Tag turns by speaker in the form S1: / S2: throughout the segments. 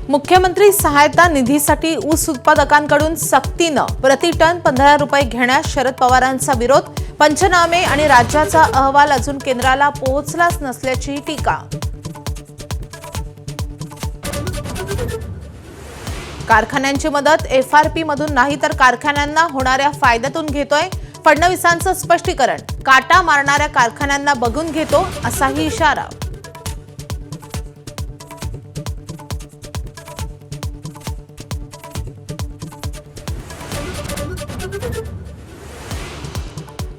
S1: मुख्यमंत्री सहायता निधीसाठी ऊस उत्पादकांकडून सक्तीने प्रति टन 15 रुपये घेण्यास शरद पवारांचा विरोध। पंचनामे आणि राज्याचा अहवाल अजून केंद्राला पोहोचलाच नसल्याची टीका। कारखान्यांची मदत एफआरपी मधून नाही तर कारखान्यांना होणाऱ्या फायद्यातून घेतोय। फडणवीसांचं स्पष्टीकरण, काटा मारणाऱ्या कारखान्यांना बघून घेतो असाही इशारा।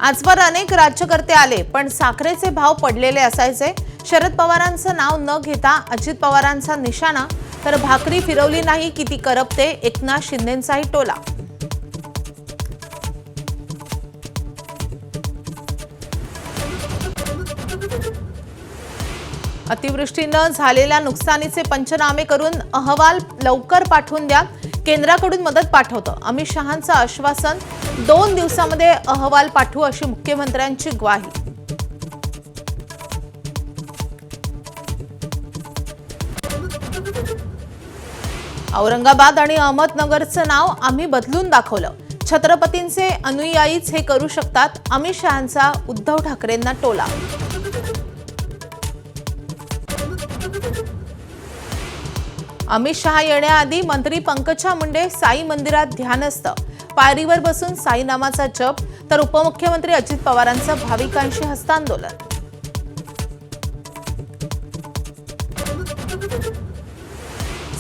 S1: आजवर अनेक राज्यकर्ते आले पण साखरेचे भाव पडलेले असायचे। शरद पवारांचं नाव न घेता अजित पवारांचा निशाणा, तर भाकरी फिरवली नाही किती करपते एकनाथ शिंदेंचाही टोला। अतिवृष्टीने झालेल्या नुकसानीचे पंचनामे करून अहवाल लवकर पाठवून द्या, केंद्राकडून मदत पाठवतो। अमित शहांचं आश्वासन, 2 दिवसांमध्ये अहवाल पाठवू अशी मुख्यमंत्र्यांची ग्वाही। औरंगाबाद आणि अहमदनगरचं नाव आम्ही बदलून दाखवलं, छत्रपतींचे अनुयायीच हे करू शकतात, अमित शहांचा उद्धव ठाकरेंना टोला। अमित शहा येण्याआधी मंत्री पंकजा मुंडे साई मंदिरात ध्यानस्थ, पायरीवर बसून साई नामाचा जप, तर उपमुख्यमंत्री अजित पवारांचं भाविकांशी हस्तांदोलन।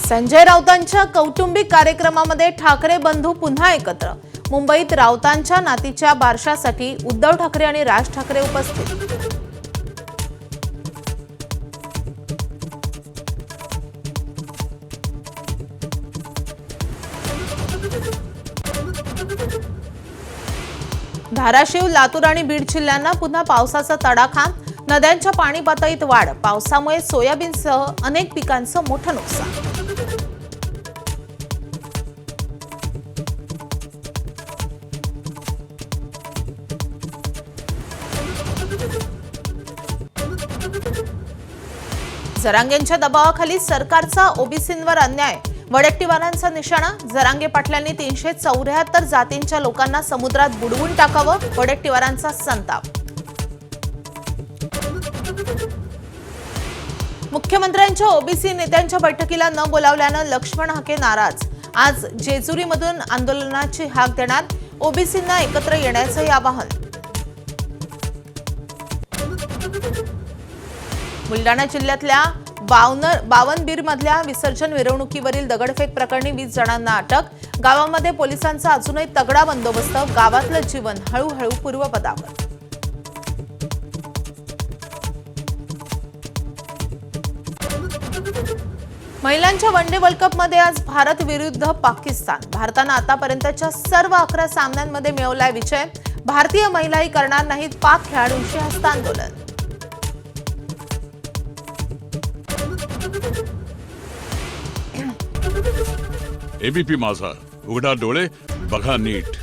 S1: संजय राऊतांच्या कौटुंबिक कार्यक्रमामध्ये ठाकरे बंधू पुन्हा एकत्र। मुंबईत राऊतांच्या नातीच्या बारशासाठी उद्धव ठाकरे आणि राज ठाकरे उपस्थित। धाराशिव, लातूर आणि बीड जिल्ह्यांना पुन्हा पावसाचा तडाखा, नद्यांच्या पाणी पातळीत वाढ, पावसामुळे सोयाबीनसह अनेक पिकांचं मोठं नुकसान। जरांगेंच्या दबावाखाली सरकारचा ओबीसींवर अन्याय, वडेट्टीवारांचा निशाणा, जरांगे पाटलांनी 374 जातींच्या लोकांना समुद्रात बुडवून टाकावं, वडेट्टीवारांचा संताप। मुख्यमंत्र्यांच्या ओबीसी नेत्यांच्या बैठकीला न बोलावल्यानं लक्ष्मण हाके नाराज, आज जेजुरीमधून आंदोलनाची हाक देणार, ओबीसींना एकत्र येण्याचंही आवाहन। बुलडाणा जिल्ह्यातल्या बावनबीरमधल्या विसर्जन मिरवणुकीवरील दगडफेक प्रकरणी 20 जणांना अटक, गावामध्ये पोलिसांचा अजूनही तगडा बंदोबस्त, गावातलं जीवन हळूहळू पूर्वपदावर। महिलांच्या वनडे वर्ल्ड कपमध्ये आज भारत विरुद्ध पाकिस्तान, भारतानं आतापर्यंतच्या सर्व 11 सामन्यांमध्ये मिळवलाय विजय, भारतीय महिलाही करणार नाहीत पाक खेळाडूंशी हस्तांदोलन।
S2: एबीपी माझा, उघडा डोळे बघा नीट।